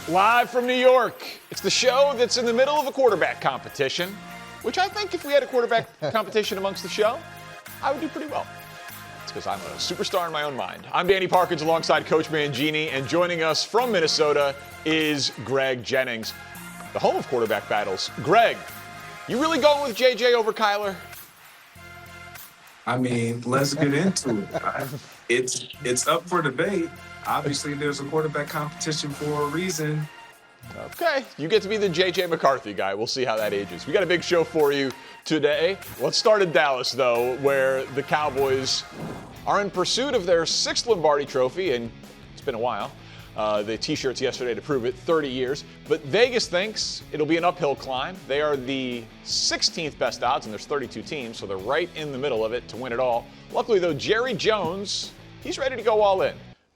Live from New York, it's the show that's in the middle of a quarterback competition, which I think if we had a quarterback competition amongst the show, I would do pretty well. It's because I'm a superstar in my own mind. I'm Danny Parkins alongside Coach Mangini, and joining us from Minnesota is Greg Jennings, the home of quarterback battles. Greg, you really going with JJ over Kyler? I mean, let's get into it. It's up for debate. Obviously, there's a quarterback competition for a reason. Okay, you get to be the J.J. McCarthy guy. We'll see how that ages. We got a big show for you today. Let's start in Dallas, though, where the Cowboys are in pursuit of their 6th Lombardi trophy, and it's been a while. The T-shirts yesterday to prove it, 30 years. But Vegas thinks it'll be an uphill climb. They are the 16th best odds, and there's 32 teams, so they're right in the middle of it to win it all. Luckily, though, Jerry Jones, he's ready to go all in.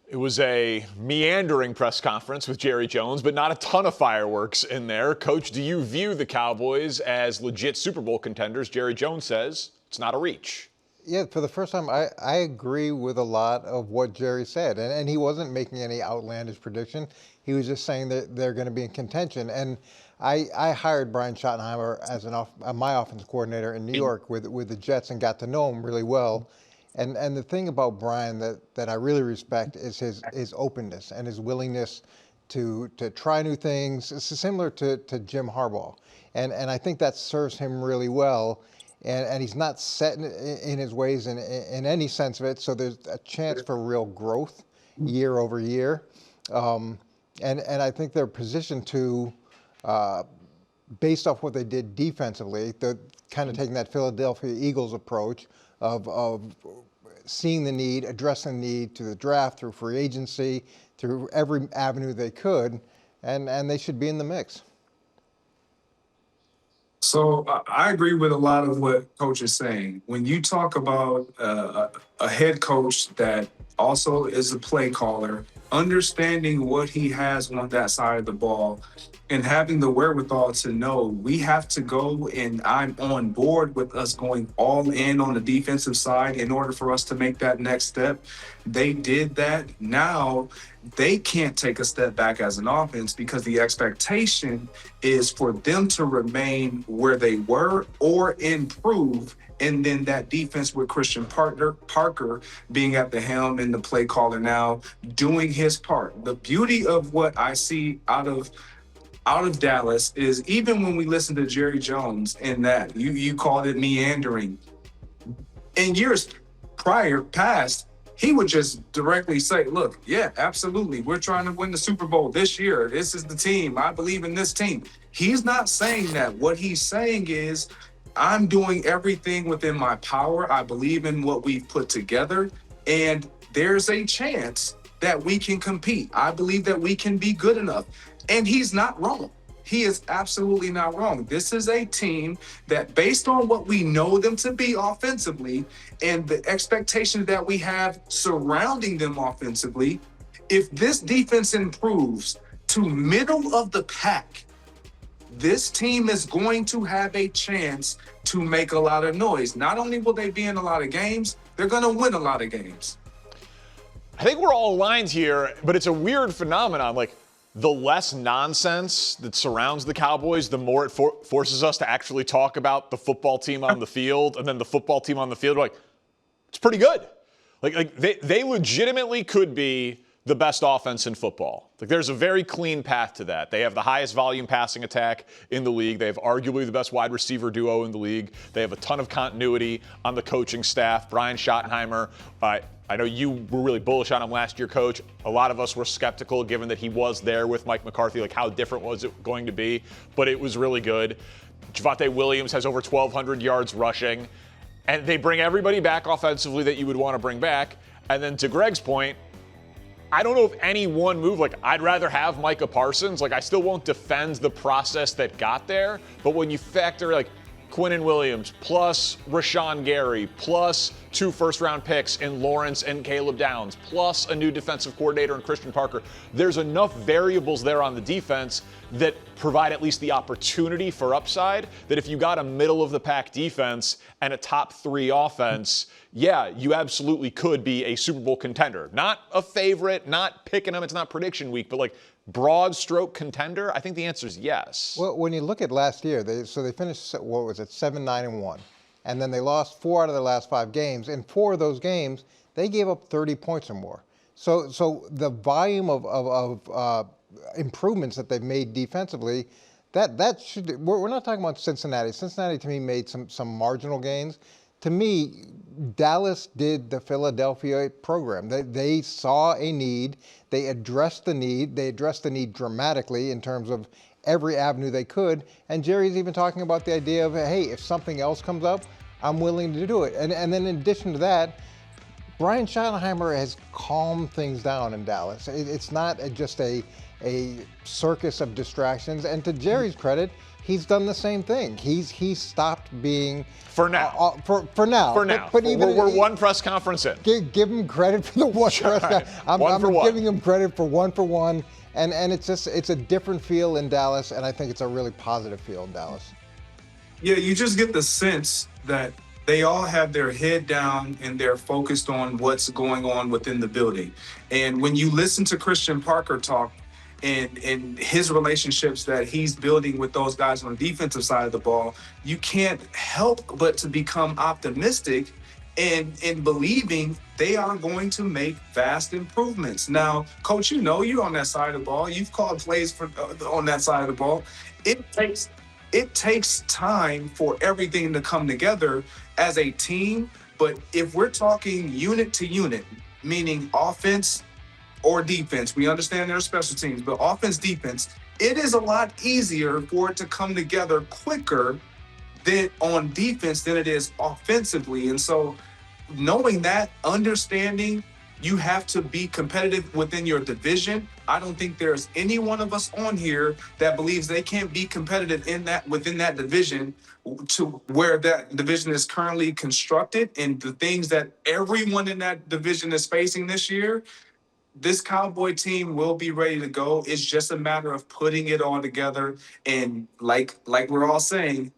It was a meandering press conference with Jerry Jones, but not a ton of fireworks in there. Coach, do you view the Cowboys as legit Super Bowl contenders? Jerry Jones says it's not a reach. Yeah, for the first time, I agree with a lot of what Jerry said. And he wasn't making any outlandish prediction. He was just saying that they're going to be in contention. And I hired Brian Schottenheimer as my offensive coordinator in New York with the Jets and got to know him really well. And the thing about Brian that I really respect is his openness and his willingness to try new things. It's similar to Jim Harbaugh. And I think that serves him really well. And he's not set in his ways in any sense of it. So there's a chance for real growth year over year. And I think they're positioned to, based off what they did defensively, they're kind of taking that Philadelphia Eagles approach of seeing the need, addressing the need to the draft, through free agency, through every avenue they could, and they should be in the mix. So I agree with a lot of what Coach is saying. When you talk about a head coach that also is a play caller, understanding what he has on that side of the ball, and having the wherewithal to know we have to go, and I'm on board with us going all in on the defensive side in order for us to make that next step. They did that. Now they can't take a step back as an offense because the expectation is for them to remain where they were or improve. And then that defense with Christian Parker being at the helm and the play caller now doing his part. The beauty of what I see out of Dallas is, even when we listen to Jerry Jones in that, you called it meandering. In years past, he would just directly say, look, yeah, absolutely, we're trying to win the Super Bowl this year. This is the team. I believe in this team. He's not saying that. What he's saying is, I'm doing everything within my power. I believe in what we've put together, and there's a chance that we can compete. I believe that we can be good enough. And he's not wrong. He is absolutely not wrong. This is a team that, based on what we know them to be offensively and the expectations that we have surrounding them offensively, if this defense improves to middle of the pack, this team is going to have a chance to make a lot of noise. Not only will they be in a lot of games, they're going to win a lot of games. I think we're all aligned here, but it's a weird phenomenon. Like, the less nonsense that surrounds the Cowboys, the more it forces us to actually talk about the football team on the field, and then the football team on the field. We're like, it's pretty good. Like they legitimately could be the best offense in football. Like, there's a very clean path to that. They have the highest volume passing attack in the league. They have arguably the best wide receiver duo in the league. They have a ton of continuity on the coaching staff. Brian Schottenheimer, I know you were really bullish on him last year, Coach. A lot of us were skeptical, given that he was there with Mike McCarthy. Like, how different was it going to be? But it was really good. Javonte Williams has over 1,200 yards rushing. And they bring everybody back offensively that you would want to bring back. And then to Greg's point, I don't know if any one move, like, I'd rather have Micah Parsons. Like, I still won't defend the process that got there. But when you factor, like, Quinnen Williams, plus Rashawn Gary, plus 2 first-round picks in Lawrence and Caleb Downs, plus a new defensive coordinator in Christian Parker, there's enough variables there on the defense that provide at least the opportunity for upside, that if you got a middle-of-the-pack defense and a top-3 offense, yeah, you absolutely could be a Super Bowl contender. Not a favorite, not picking them, it's not prediction week, but, like, broad stroke contender? I think the answer is yes. Well, when you look at last year, they finished, what was it, 7-9-1. And then they lost 4 out of their last 5 games. In 4 of those games, they gave up 30 points or more. So the volume of improvements that they've made defensively, that should, we're not talking about Cincinnati. Cincinnati, to me, made some marginal gains. To me, Dallas did the Philadelphia program. They saw a need. They addressed the need. They addressed the need dramatically in terms of every avenue they could. And Jerry's even talking about the idea of, hey, if something else comes up, I'm willing to do it. And then in addition to that, Brian Schottenheimer has calmed things down in Dallas. It's not just a circus of distractions. And to Jerry's credit, he's done the same thing. He's stopped being for now. For now. For now. But even we're one press conference in. Give him credit for the one press conference. I'm giving him credit for one. And it's a different feel in Dallas, and I think it's a really positive feel in Dallas. Yeah, you just get the sense that they all have their head down and they're focused on what's going on within the building. And when you listen to Christian Parker talk and his relationships that he's building with those guys on the defensive side of the ball, you can't help but to become optimistic and in believing they are going to make vast improvements. Now, Coach, you're on that side of the ball. You've called plays on that side of the ball. It takes time for everything to come together as a team. But if we're talking unit to unit, meaning offense or defense, we understand there are special teams, but offense, defense, it is a lot easier for it to come together quicker than on defense than it is offensively. And so knowing that, understanding you have to be competitive within your division. I don't think there's any one of us on here that believes they can't be competitive within that division to where that division is currently constructed and the things that everyone in that division is facing this year. This Cowboy team will be ready to go. It's just a matter of putting it all together. And like we're all saying,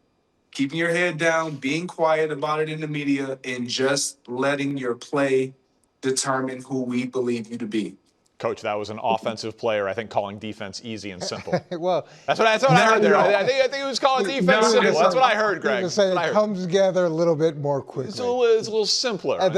keeping your head down, being quiet about it in the media, and just letting your play determine who we believe you to be. Coach, that was an offensive player, I think, calling defense easy and simple. Well, that's what I heard there. I think he was calling defense simple. That's what I heard, Greg. It comes together a little bit more quickly. It's a little simpler. And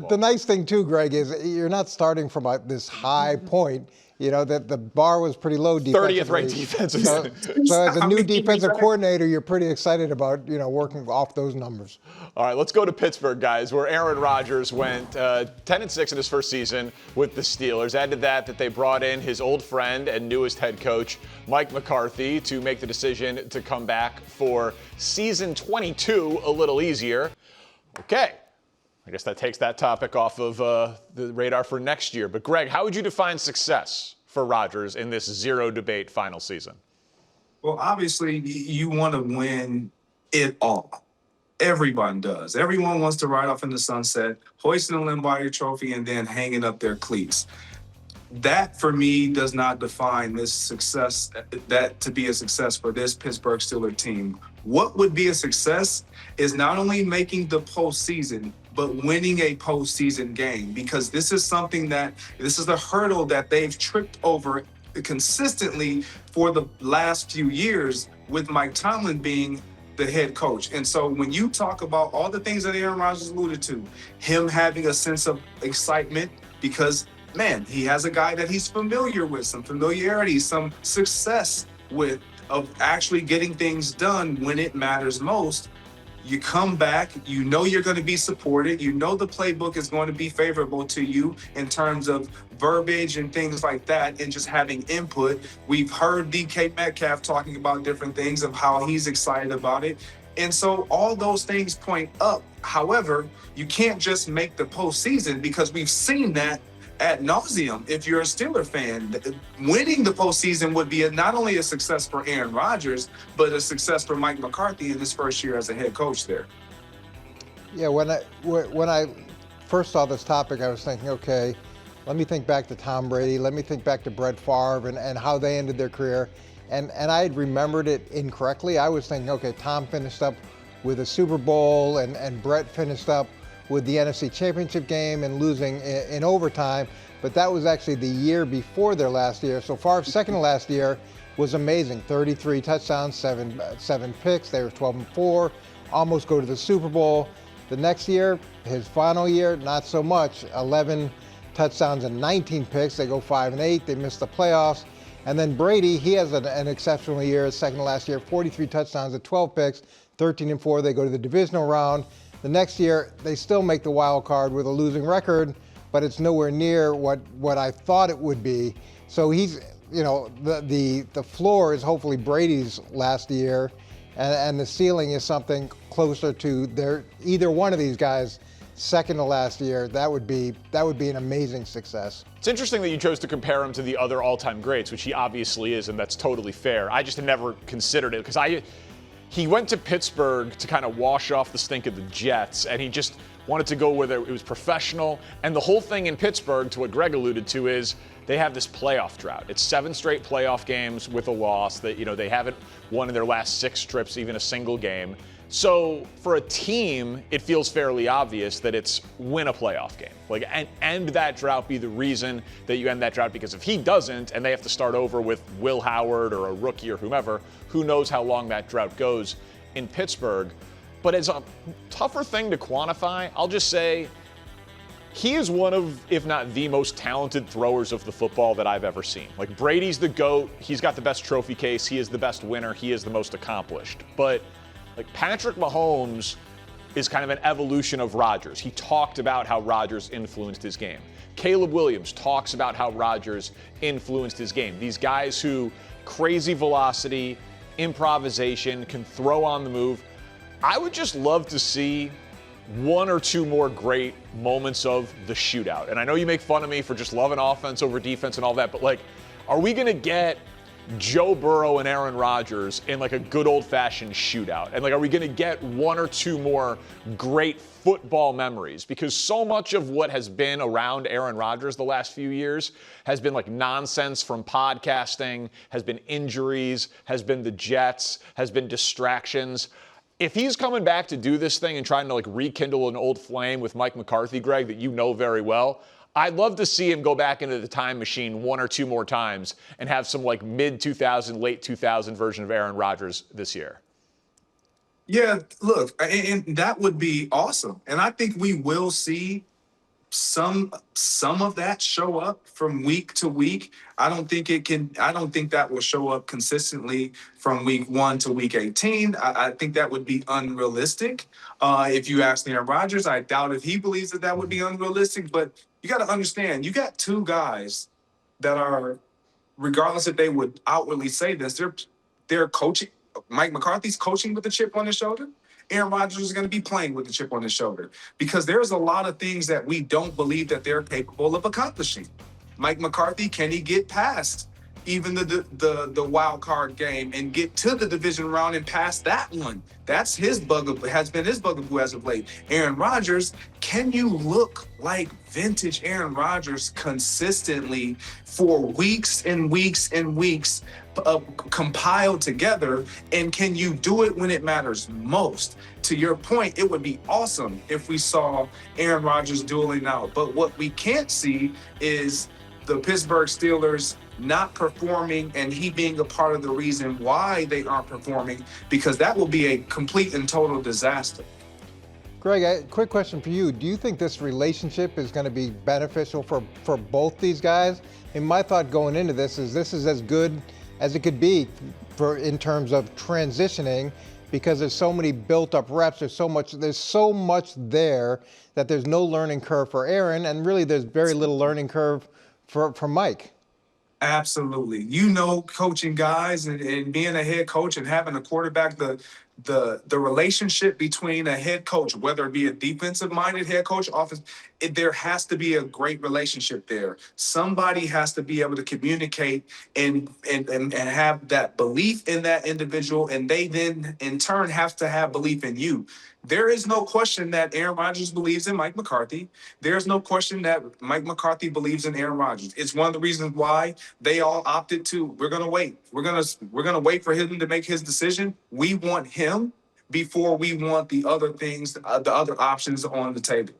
the nice thing, too, Greg, is you're not starting from this high point. That the bar was pretty low defensively. 30th ranked defensively. So as a new defensive coordinator, you're pretty excited about, working off those numbers. All right, let's go to Pittsburgh, guys, where Aaron Rodgers went 10-6 in his first season with the Steelers. Add to that they brought in his old friend and newest head coach, Mike McCarthy, to make the decision to come back for season 22 a little easier. Okay. I guess that takes that topic off of the radar for next year. But, Greg, how would you define success for Rodgers in this zero-debate final season? Well, obviously, you want to win it all. Everyone does. Everyone wants to ride off in the sunset, hoisting a Lombardi trophy, and then hanging up their cleats. That, for me, does not define this success, that to be a success for this Pittsburgh Steelers team. What would be a success is not only making the postseason, but winning a postseason game, because this is the hurdle that they've tripped over consistently for the last few years with Mike Tomlin being the head coach. And so when you talk about all the things that Aaron Rodgers alluded to, him having a sense of excitement because, man, he has a guy that he's familiar with, some familiarity, some success with, of actually getting things done when it matters most. You come back, you're going to be supported. The playbook is going to be favorable to you in terms of verbiage and things like that and just having input. We've heard DK Metcalf talking about different things of how he's excited about it. And so all those things point up. However, you can't just make the postseason because we've seen that ad nauseum. If you're a Steeler fan, winning the postseason would be not only a success for Aaron Rodgers, but a success for Mike McCarthy in his first year as a head coach there. Yeah, when I first saw this topic, I was thinking, okay, let me think back to Tom Brady, let me think back to Brett Favre and how they ended their career. And I had remembered it incorrectly. I was thinking, okay, Tom finished up with a Super Bowl and Brett finished up with the NFC Championship game and losing in overtime. but that was actually the year before their last year. So Favre's second to last year was amazing. 33 touchdowns, seven picks. They were 12-4, almost go to the Super Bowl. The next year, his final year, not so much. 11 touchdowns and 19 picks. They go 5-8. They miss the playoffs. And then Brady, he has an exceptional year, second to last year, 43 touchdowns and 12 picks, 13-4. They go to the divisional round. The next year, they still make the wild card with a losing record, but it's nowhere near what I thought it would be. So he's, the floor is hopefully Brady's last year, and the ceiling is something closer to either one of these guys second to last year. That would be an amazing success. It's interesting that you chose to compare him to the other all-time greats, which he obviously is, and that's totally fair. I just had never considered it because he went to Pittsburgh to kind of wash off the stink of the Jets, and he just wanted to go where it was professional. And the whole thing in Pittsburgh, to what Greg alluded to, is they have this playoff drought. It's 7 straight playoff games with a loss that, they haven't won in their last 6 trips, even a single game. So for a team, it feels fairly obvious that it's win a playoff game. And end that drought, be the reason that you end that drought, because if he doesn't and they have to start over with Will Howard or a rookie or whomever, who knows how long that drought goes in Pittsburgh. But as a tougher thing to quantify, I'll just say he is one of, if not the most talented throwers of the football that I've ever seen. Brady's the GOAT. He's got the best trophy case. He is the best winner. He is the most accomplished. But Patrick Mahomes is kind of an evolution of Rodgers. He talked about how Rodgers influenced his game. Caleb Williams talks about how Rodgers influenced his game. These guys who crazy velocity, improvisation, can throw on the move. I would just love to see 1 or 2 more great moments of the shootout. And I know you make fun of me for just loving offense over defense and all that, but are we going to get Joe Burrow and Aaron Rodgers in a good old-fashioned shootout? And are we going to get 1 or 2 more great football memories? Because so much of what has been around Aaron Rodgers the last few years has been nonsense from podcasting, has been injuries, has been the Jets, has been distractions. If he's coming back to do this thing and trying to rekindle an old flame with Mike McCarthy, Greg, that you know very well, I'd love to see him go back into the time machine 1 or 2 more times and have some mid-2000, late 2000 version of Aaron Rodgers this year. Yeah, look, and that would be awesome. And I think we will see some of that show up from week to week. I don't think that will show up consistently from week 1 to week 18. I think that would be unrealistic. If you ask Aaron Rodgers, I doubt if he believes that would be unrealistic. But you got to understand, you got 2 guys that are, regardless if they would outwardly say this, they're coaching. Mike McCarthy's coaching with a chip on his shoulder. Aaron Rodgers is going to be playing with the chip on his shoulder, because there's a lot of things that we don't believe that they're capable of accomplishing. Mike McCarthy, can he get past even the wild card game and get to the division round and pass that one? That's has been his bugaboo as of late. Aaron Rodgers, can you look like vintage Aaron Rodgers consistently for weeks and weeks and weeks compiled together? And can you do it when it matters most? To your point, it would be awesome if we saw Aaron Rodgers dueling out. But what we can't see is the Pittsburgh Steelers not performing and he being a part of the reason why they aren't performing, because that will be a complete and total disaster. Greg, quick question for you. Do you think this relationship is going to be beneficial for both these guys? And my thought going into this is as good as it could be in terms of transitioning, because there's so many built-up reps. There's so much there that there's no learning curve for Aaron, and really there's very little learning curve for Mike. Absolutely. Coaching guys and being a head coach and having a quarterback, the relationship between a head coach, whether it be a defensive-minded head coach, offense, there has to be a great relationship there. Somebody has to be able to communicate and have that belief in that individual, and they then in turn have to have belief in you. There is no question that Aaron Rodgers believes in Mike McCarthy. There's no question that Mike McCarthy believes in Aaron Rodgers. It's one of the reasons why they all opted to, we're going to wait. We're going to wait for him to make his decision. We want him before we want the other things, the other options on the table.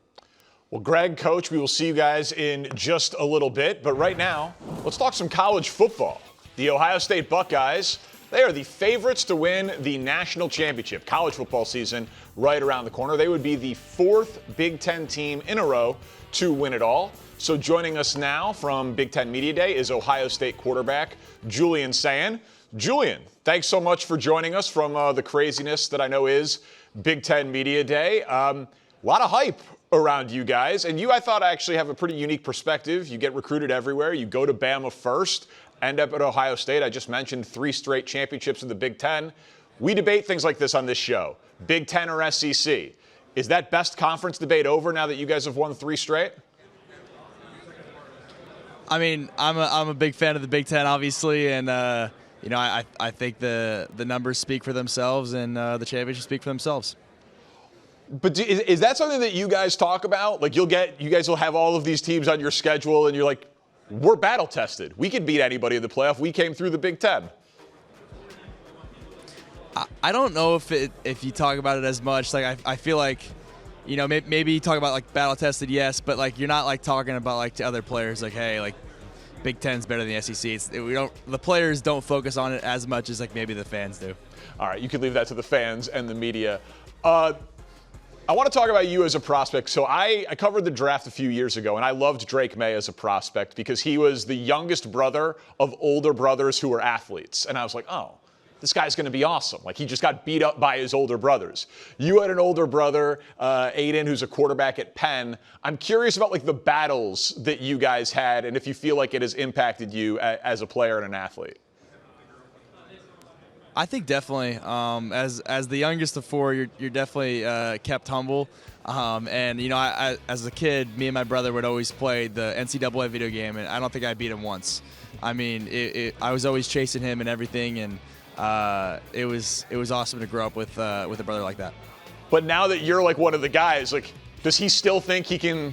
Well, Greg, Coach, we will see you guys in just a little bit. But right now, let's talk some college football. The Ohio State Buckeyes, they are the favorites to win the national championship. College football season right around the corner. They would be the 4th Big Ten team in a row to win it all. So joining us now from Big Ten Media Day is Ohio State quarterback Julian Sayin. Julian, thanks so much for joining us from the craziness that I know is Big Ten Media Day. A lot of hype around you guys, and you, I thought, actually have a pretty unique perspective. You get recruited everywhere. You go to Bama first, end up at Ohio State. I just mentioned 3 straight championships in the Big Ten. We debate things like this on this show. Big Ten or SEC? Is that best conference debate over now that you guys have won 3 straight? I mean, I'm a big fan of the Big Ten, obviously, and I think the numbers speak for themselves, and the championships speak for themselves. But is that something that you guys talk about? Like you guys will have all of these teams on your schedule, and you're like, we're battle tested. We could beat anybody in the playoff. We came through the Big Ten. I don't know if you talk about it as much. Like I feel like, maybe you talk about like battle tested, yes, but like you're not like talking about like to other players like, hey, like Big Ten's better than the SEC. The players don't focus on it as much as like maybe the fans do. All right, you could leave that to the fans and the media. I want to talk about you as a prospect. So I covered the draft a few years ago, and I loved Drake May as a prospect because he was the youngest brother of older brothers who were athletes. And I was like, oh, this guy's going to be awesome. Like, he just got beat up by his older brothers. You had an older brother, Aiden, who's a quarterback at Penn. I'm curious about, like, the battles that you guys had and if you feel like it has impacted you as a player and an athlete. I think definitely. As the youngest of 4, you're definitely kept humble. And I as a kid, me and my brother would always play the NCAA video game, and I don't think I beat him once. I mean, I was always chasing him and everything, and it was awesome to grow up with a brother like that. But now that you're like one of the guys, like, does he still think he can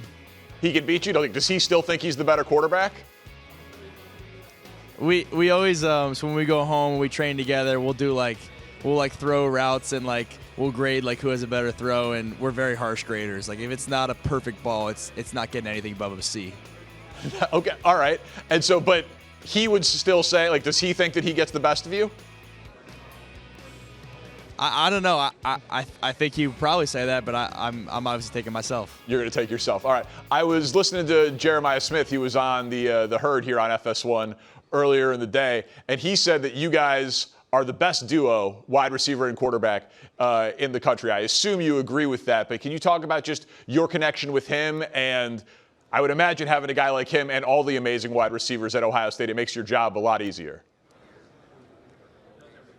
beat you? Like, does he still think he's the better quarterback? We always so when we go home, we train together. We'll throw routes and like we'll grade like who has a better throw, and we're very harsh graders. Like if it's not a perfect ball, it's not getting anything above a C. Okay, all right. And so, but he would still say, like, does he think that he gets the best of you? I don't know. I think he would probably say that, but I'm obviously taking myself. You're going to take yourself. All right. I was listening to Jeremiah Smith. He was on the Herd here on FS1 earlier in the day, and he said that you guys are the best duo, wide receiver and quarterback, in the country. I assume you agree with that, but can you talk about just your connection with him? And I would imagine having a guy like him and all the amazing wide receivers at Ohio State, it makes your job a lot easier.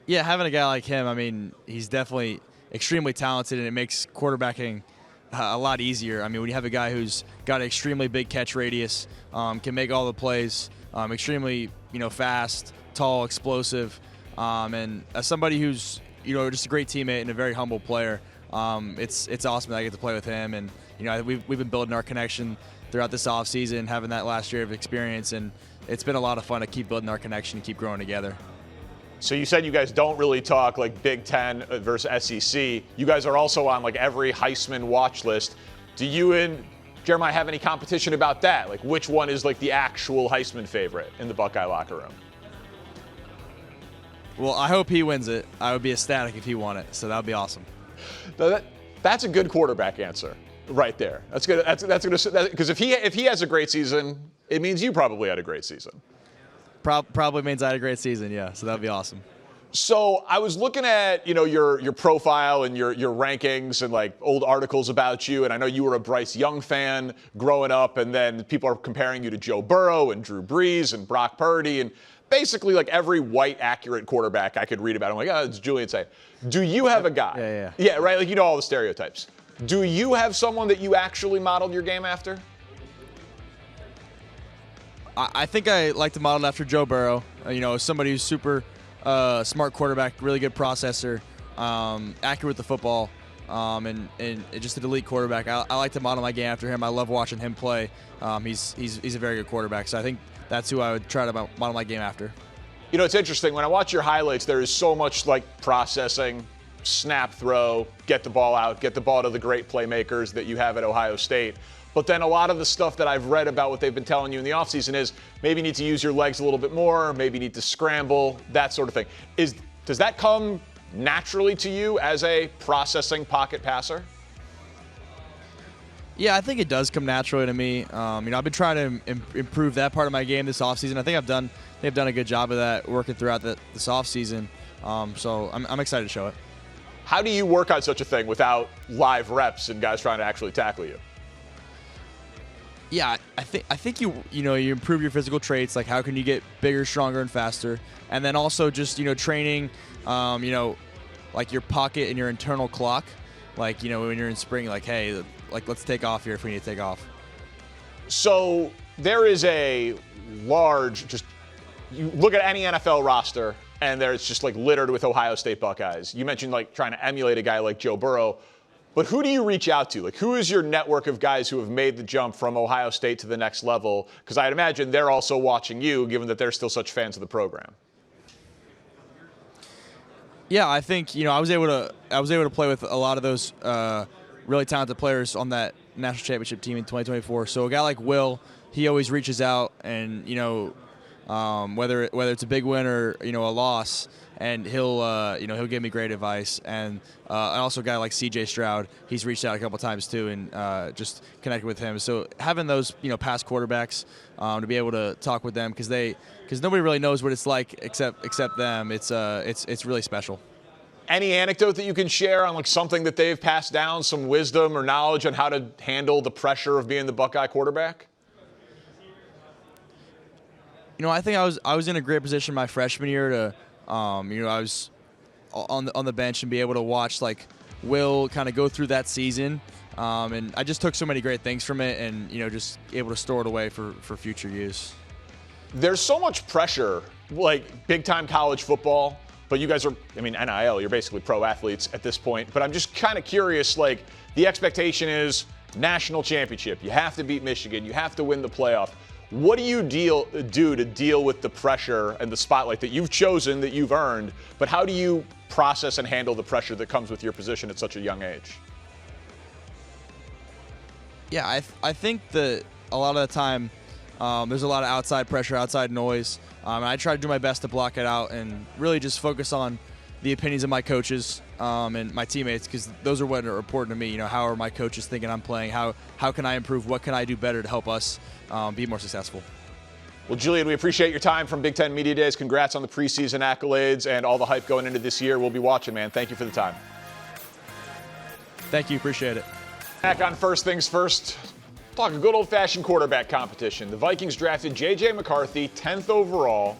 Yeah, having a guy like him, I mean, he's definitely extremely talented, and it makes quarterbacking a lot easier. I mean, when you have a guy who's got an extremely big catch radius, can make all the plays, extremely, fast, tall, explosive, and as somebody who's, just a great teammate and a very humble player, it's awesome that I get to play with him. And, we've been building our connection throughout this offseason, having that last year of experience, and it's been a lot of fun to keep building our connection and keep growing together. So you said you guys don't really talk like Big Ten versus SEC. You guys are also on like every Heisman watch list. Do you and Jeremiah have any competition about that? Like which one is like the actual Heisman favorite in the Buckeye locker room? Well, I hope he wins it. I would be ecstatic if he won it, so that would be awesome. That's a good quarterback answer right there. That's good. That's good because if he has a great season, it means you probably had a great season. Probably means I had a great season, yeah. So that'd be awesome. So I was looking at your profile and your rankings and like old articles about you, and I know you were a Bryce Young fan growing up, and then people are comparing you to Joe Burrow and Drew Brees and Brock Purdy and basically like every white accurate quarterback I could read about. I'm like, oh, it's Julian Sayin. Do you have a guy? Yeah, right. Like all the stereotypes. Do you have someone that you actually modeled your game after? I think I like to model after Joe Burrow. Somebody who's super smart quarterback, really good processor, accurate with the football, and just an elite quarterback. I like to model my game after him. I love watching him play. He's a very good quarterback. So I think that's who I would try to model my game after. It's interesting. When I watch your highlights, there is so much like processing, snap, throw, get the ball out, get the ball to the great playmakers that you have at Ohio State. But then a lot of the stuff that I've read about what they've been telling you in the offseason is maybe you need to use your legs a little bit more, maybe you need to scramble, that sort of thing. Does that come naturally to you as a processing pocket passer? Yeah, I think it does come naturally to me. I've been trying to improve that part of my game this offseason. I think they've done a good job of that working throughout this offseason. So I'm excited to show it. How do you work on such a thing without live reps and guys trying to actually tackle you? Yeah, I think you improve your physical traits, like how can you get bigger, stronger, and faster, and then also just training, like your pocket and your internal clock, like when you're in spring, like hey, like let's take off here if we need to take off. So there is a large, you look at any NFL roster and it's just like littered with Ohio State Buckeyes. You mentioned like trying to emulate a guy like Joe Burrow. But who do you reach out to? Like, who is your network of guys who have made the jump from Ohio State to the next level? Because I'd imagine they're also watching you, given that they're still such fans of the program. Yeah, I think I was able to play with a lot of those really talented players on that national championship team in 2024. So a guy like Will, he always reaches out, and whether it's a big win or a loss, and he'll give me great advice. And also a guy like C.J. Stroud, he's reached out a couple times too, and just connected with him. So having those past quarterbacks to be able to talk with them, because nobody really knows what it's like except them. It's really special. Any anecdote that you can share on like something that they've passed down, some wisdom or knowledge on how to handle the pressure of being the Buckeye quarterback? I think I was in a great position my freshman year to, I was on the bench and be able to watch like Will kind of go through that season, and I just took so many great things from it, and just able to store it away for future use. There's so much pressure, like big time college football, but you guys are, NIL, you're basically pro athletes at this point. But I'm just kind of curious, like the expectation is national championship. You have to beat Michigan. You have to win the playoff. What do you do to deal with the pressure and the spotlight that you've chosen, that you've earned, but how do you process and handle the pressure that comes with your position at such a young age? Yeah, I think that a lot of the time there's a lot of outside pressure, outside noise, and I try to do my best to block it out and really just focus on the opinions of my coaches and my teammates, because those are what are important to me. How are my coaches thinking I'm playing? How can I improve? What can I do better to help us be more successful? Well, Julian, we appreciate your time from Big Ten Media Days. Congrats on the preseason accolades and all the hype going into this year. We'll be watching, man. Thank you for the time. Thank you. Appreciate it. Back on First Things First, talk a good old-fashioned quarterback competition. The Vikings drafted J.J. McCarthy, 10th overall,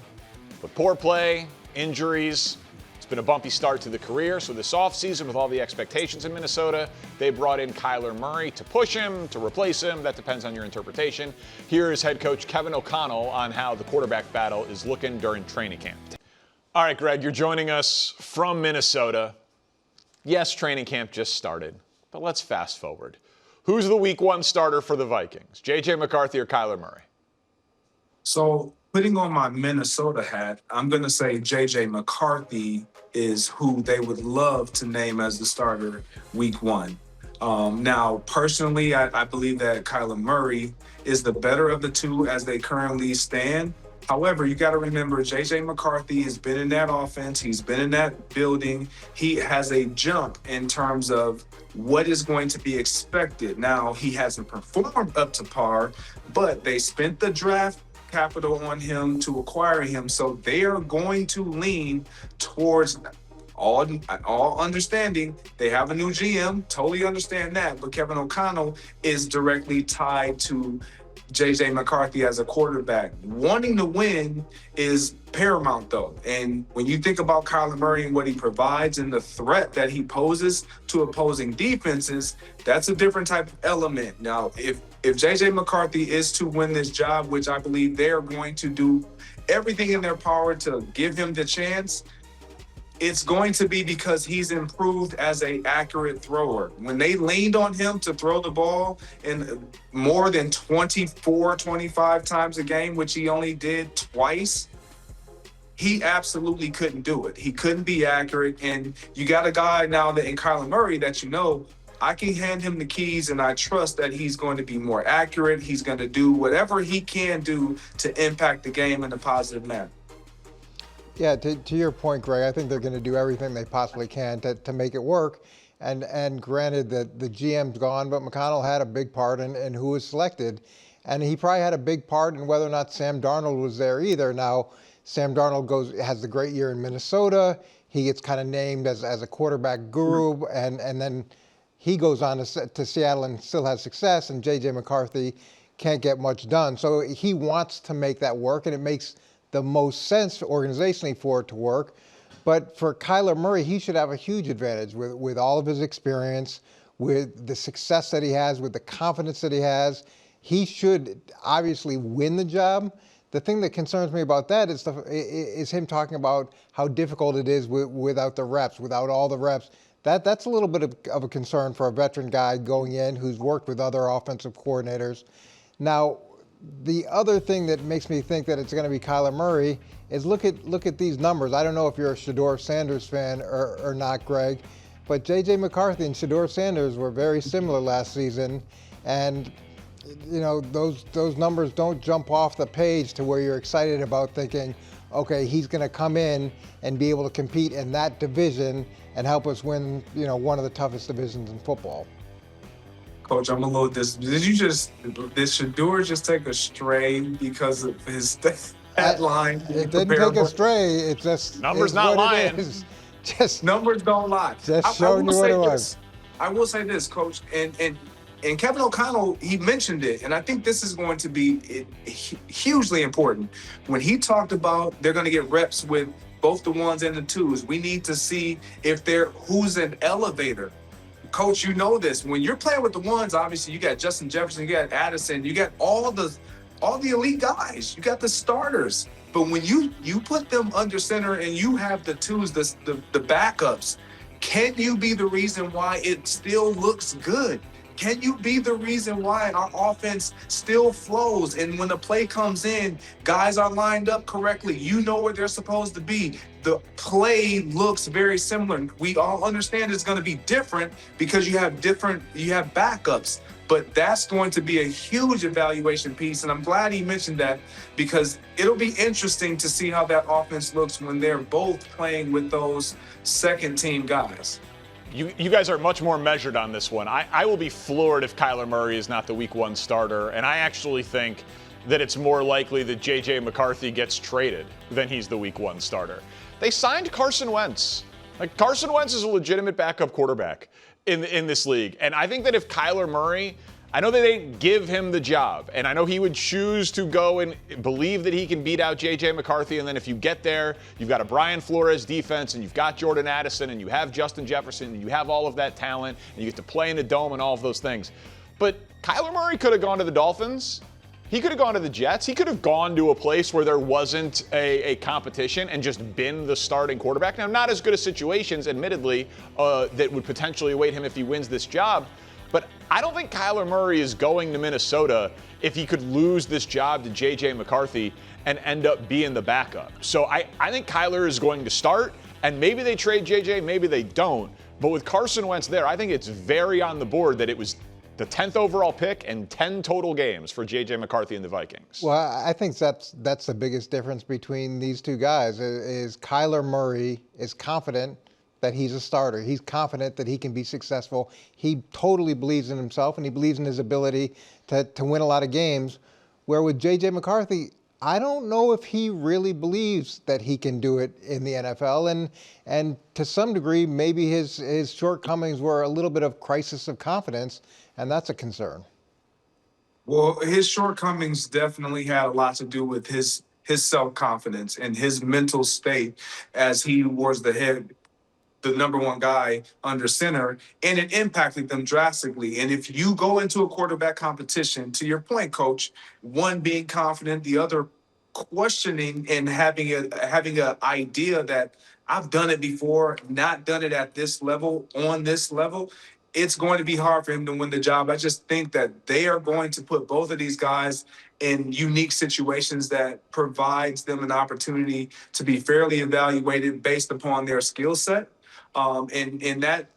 but poor play, injuries. It's been a bumpy start to the career, so this offseason, with all the expectations in Minnesota, they brought in Kyler Murray to push him, to replace him. That depends on your interpretation. Here is head coach Kevin O'Connell on how the quarterback battle is looking during training camp. All right, Greg, you're joining us from Minnesota. Yes, training camp just started, but let's fast forward. Who's the week one starter for the Vikings, J.J. McCarthy or Kyler Murray? So putting on my Minnesota hat, I'm going to say J.J. McCarthy is who they would love to name as the starter week one. Now, personally, I believe that Kyler Murray is the better of the two as they currently stand. However, you got to remember, J.J. McCarthy has been in that offense. He's been in that building. He has a jump in terms of what is going to be expected. Now, he hasn't performed up to par, but they spent the draft capital on him to acquire him. So they are going to lean towards all understanding. They have a new GM, totally understand that. But Kevin O'Connell is directly tied to J.J. McCarthy as a quarterback. Wanting to win is paramount, though. And when you think about Kyler Murray and what he provides and the threat that he poses to opposing defenses, that's a different type of element. Now, if J.J. McCarthy is to win this job, which I believe they're going to do everything in their power to give him the chance, it's going to be because he's improved as an accurate thrower. When they leaned on him to throw the ball in more than 24, 25 times a game, which he only did twice, he absolutely couldn't do it. He couldn't be accurate. And you got a guy now that in Kyler Murray that I can hand him the keys, and I trust that he's going to be more accurate. He's going to do whatever he can do to impact the game in a positive manner. Yeah, to your point, Greg, I think they're going to do everything they possibly can to make it work. And granted that the GM's gone, but McConnell had a big part in who was selected. And he probably had a big part in whether or not Sam Darnold was there either. Now, Sam Darnold has the great year in Minnesota. He gets kind of named as a quarterback guru, and then he goes on to Seattle and still has success, and J.J. McCarthy can't get much done. So he wants to make that work, and it makes the most sense organizationally for it to work. But for Kyler Murray, he should have a huge advantage with all of his experience, with the success that he has, with the confidence that he has. He should obviously win the job. The thing that concerns me about that is him talking about how difficult it is without the reps, without all the reps. That's a little bit of a concern for a veteran guy going in who's worked with other offensive coordinators. Now, the other thing that makes me think that it's going to be Kyler Murray is look at these numbers. I don't know if you're a Shedeur Sanders fan or not, Greg, but J.J. McCarthy and Shedeur Sanders were very similar last season, and you know those numbers don't jump off the page to where you're excited about thinking, okay, he's going to come in and be able to compete in that division and help us win, one of the toughest divisions in football. Coach, I'm gonna load this. Did Shedeur just take a stray because of his headline? It didn't take a stray. It just numbers not lying. Just numbers don't lie. Just showing you what it was. I will say this, Coach, and Kevin O'Connell, he mentioned it, and I think this is going to be hugely important. When he talked about they're going to get reps with both the ones and the twos, we need to see who's an elevator. Coach, you know this. When you're playing with the ones, obviously you got Justin Jefferson, you got Addison, you got all the elite guys, you got the starters. But when you put them under center and you have the twos, the backups, can you be the reason why it still looks good? Can you be the reason why our offense still flows? And when the play comes in, guys are lined up correctly. You know where they're supposed to be. The play looks very similar. We all understand it's going to be different because you have backups. But that's going to be a huge evaluation piece. And I'm glad he mentioned that because it'll be interesting to see how that offense looks when they're both playing with those second team guys. You guys are much more measured on this one. I will be floored if Kyler Murray is not the week one starter, and I actually think that it's more likely that J.J. McCarthy gets traded than he's the week one starter. They signed Carson Wentz. Carson Wentz is a legitimate backup quarterback in this league, and I think that if Kyler Murray, I know that they didn't give him the job, and I know he would choose to go and believe that he can beat out J.J. McCarthy, and then if you get there, you've got a Brian Flores defense, and you've got Jordan Addison, and you have Justin Jefferson, and you have all of that talent, and you get to play in a dome and all of those things. But Kyler Murray could have gone to the Dolphins. He could have gone to the Jets. He could have gone to a place where there wasn't a competition and just been the starting quarterback. Now, not as good as situations, admittedly, that would potentially await him if he wins this job. But I don't think Kyler Murray is going to Minnesota if he could lose this job to J.J. McCarthy and end up being the backup. So I think Kyler is going to start, and maybe they trade J.J., maybe they don't. But with Carson Wentz there, I think it's very on the board that it was the 10th overall pick and 10 total games for J.J. McCarthy and the Vikings. Well, I think that's the biggest difference between these two guys is Kyler Murray is confident that he's a starter. He's confident that he can be successful. He totally believes in himself, and he believes in his ability to win a lot of games. Where with J.J. McCarthy, I don't know if he really believes that he can do it in the NFL. And to some degree, maybe his shortcomings were a little bit of crisis of confidence, and that's a concern. Well, his shortcomings definitely had a lot to do with his self-confidence and his mental state as he was the number one guy under center, and it impacted them drastically. And if you go into a quarterback competition, to your point, Coach, one being confident, the other questioning and having a idea that I've done it before, not done it at this level, on this level, it's going to be hard for him to win the job. I just think that they are going to put both of these guys in unique situations that provides them an opportunity to be fairly evaluated based upon their skill set. And that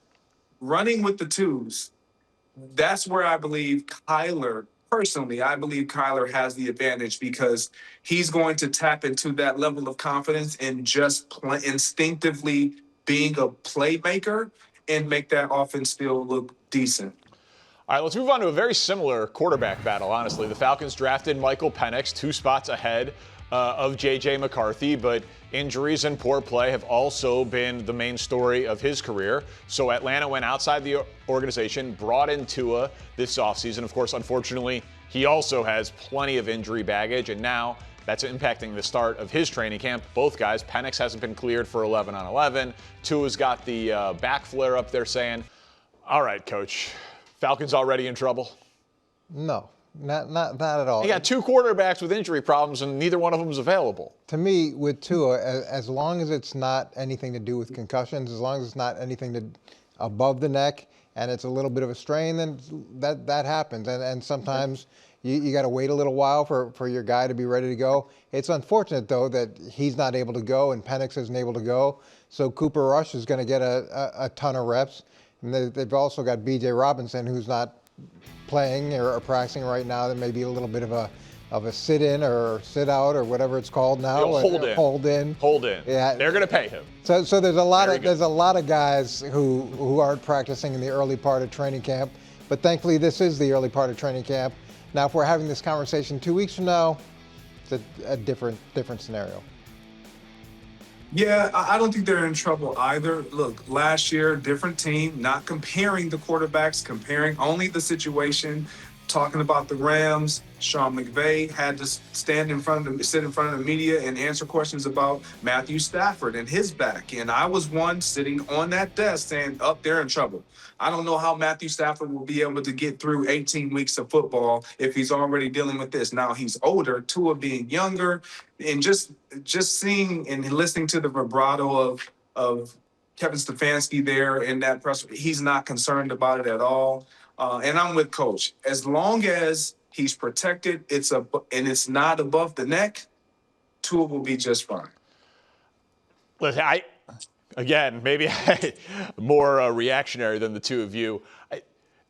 running with the twos, that's where I believe Kyler, personally, I believe Kyler has the advantage because he's going to tap into that level of confidence and just instinctively being a playmaker and make that offense still look decent. All right, let's move on to a very similar quarterback battle, honestly. The Falcons drafted Michael Penix 2 spots ahead of J.J. McCarthy, but injuries and poor play have also been the main story of his career. So Atlanta went outside the organization, brought in Tua this offseason. Of course, unfortunately, he also has plenty of injury baggage, and now that's impacting the start of his training camp. Both guys, Penix hasn't been cleared for 11 on 11. Tua's got the back flare up there saying, all right, coach, Falcons already in trouble? No, not at all. You got 2 quarterbacks with injury problems, and neither one of them is available. To me, with Tua, as long as it's not anything to do with concussions, as long as it's not anything above the neck, and it's a little bit of a strain, then that happens. And sometimes you got to wait a little while for your guy to be ready to go. It's unfortunate, though, that he's not able to go and Penix isn't able to go. So Cooper Rush is going to get a ton of reps. And they've also got B.J. Robinson, who's not playing or practicing right now. There may be a little bit of a sit-in or sit-out or whatever it's called now. Hold in. Yeah, they're going to pay him. So there's a lot of guys who aren't practicing in the early part of training camp. But thankfully, this is the early part of training camp. Now, if we're having this conversation 2 weeks from now, it's a different scenario. Yeah, I don't think they're in trouble either. Look, last year, different team, not comparing the quarterbacks, comparing only the situation. Talking about the Rams, Sean McVay had to sit in front of the media and answer questions about Matthew Stafford and his back. And I was one sitting on that desk saying, they're in trouble. I don't know how Matthew Stafford will be able to get through 18 weeks of football if he's already dealing with this. Now he's older, Tua being younger, and just seeing and listening to the vibrato of Kevin Stefanski there in that press, he's not concerned about it at all. And I'm with Coach. As long as he's protected, and it's not above the neck, Tua will be just fine. Listen, maybe more reactionary than the two of you.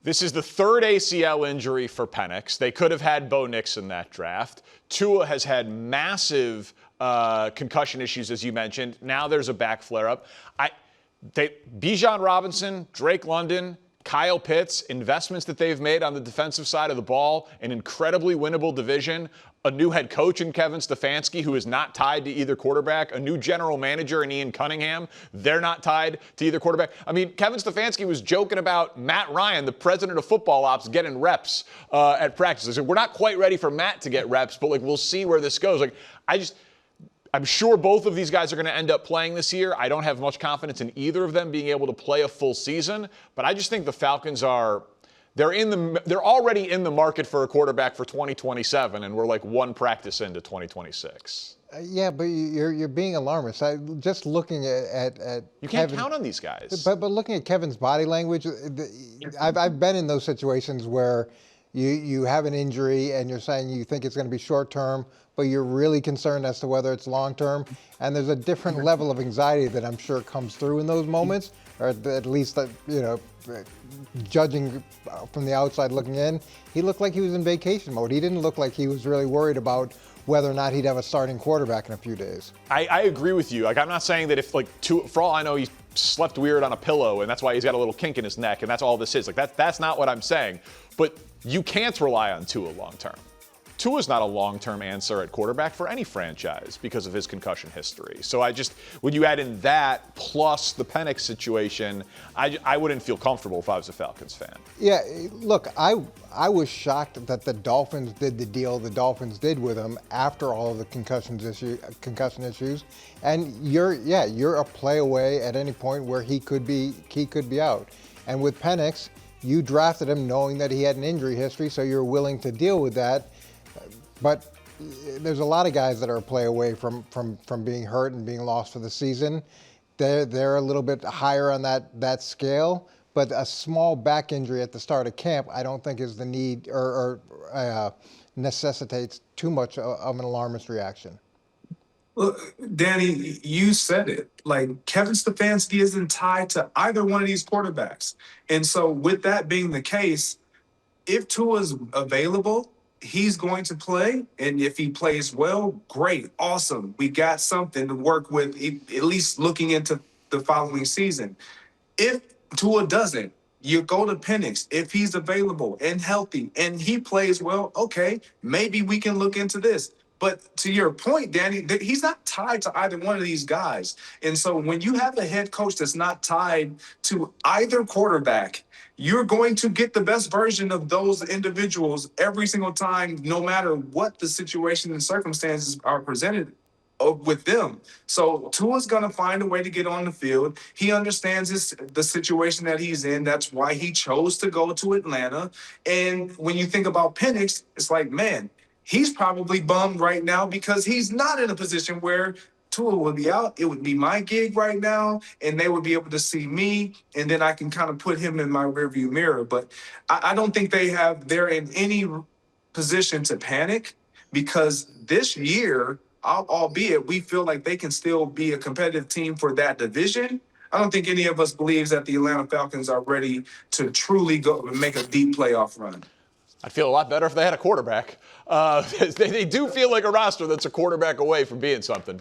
This is the 3rd ACL injury for Penix. They could have had Bo Nix in that draft. Tua has had massive concussion issues, as you mentioned. Now there's a back flare-up. Bijan Robinson, Drake London, Kyle Pitts, investments that they've made on the defensive side of the ball, an incredibly winnable division, a new head coach in Kevin Stefanski who is not tied to either quarterback, a new general manager in Ian Cunningham. They're not tied to either quarterback. I mean, Kevin Stefanski was joking about Matt Ryan, the president of football ops, getting reps at practice. He said, we're not quite ready for Matt to get reps, but we'll see where this goes. I'm sure both of these guys are going to end up playing this year. I don't have much confidence in either of them being able to play a full season, but I just think the Falcons they're already in the market for a quarterback for 2027, and we're like one practice into 2026. Yeah, but you're being alarmist. Just looking at you can't count on these guys. But looking at Kevin's body language, I've been in those situations where you have an injury and you're saying you think it's going to be short term, but you're really concerned as to whether it's long term. And there's a different level of anxiety that I'm sure comes through in those moments, or at least judging from the outside looking in, he looked like he was in vacation mode. He didn't look like he was really worried about whether or not he'd have a starting quarterback in a few days. I agree with you. I'm not saying that if for all I know, he slept weird on a pillow and that's why he's got a little kink in his neck and that's all this is. That's not what I'm saying. But you can't rely on Tua long term. Tua's not a long-term answer at quarterback for any franchise because of his concussion history. So when you add in that plus the Penix situation, I wouldn't feel comfortable if I was a Falcons fan. Yeah, look, I was shocked that the Dolphins did the deal the Dolphins did with him after all of the concussion issues. And you're a play away at any point where he could be out. And with Penix, you drafted him knowing that he had an injury history, so you're willing to deal with that. But there's a lot of guys that are a play away from being hurt and being lost for the season. They're a little bit higher on that scale, but a small back injury at the start of camp, I don't think is the need or necessitates too much of an alarmist reaction. Look, Danny, you said it. Like Kevin Stefanski isn't tied to either one of these quarterbacks. And so with that being the case, if Tua's available, he's going to play. And if he plays well, great, awesome. We got something to work with, at least looking into the following season. If Tua doesn't, you go to Penix. If he's available and healthy and he plays well, okay, maybe we can look into this. But to your point, Danny, he's not tied to either one of these guys. And so when you have a head coach that's not tied to either quarterback, you're going to get the best version of those individuals every single time, no matter what the situation and circumstances are presented with them. So Tua's going to find a way to get on the field. He understands the situation that he's in. That's why he chose to go to Atlanta. And when you think about Penix, it's like, man, he's probably bummed right now because he's not in a position where Tua would be out. It would be my gig right now, and they would be able to see me, and then I can kind of put him in my rearview mirror. But I don't think they're in any position to panic because this year, albeit we feel like they can still be a competitive team for that division, I don't think any of us believes that the Atlanta Falcons are ready to truly go and make a deep playoff run. I'd feel a lot better if they had a quarterback. They do feel like a roster that's a quarterback away from being something.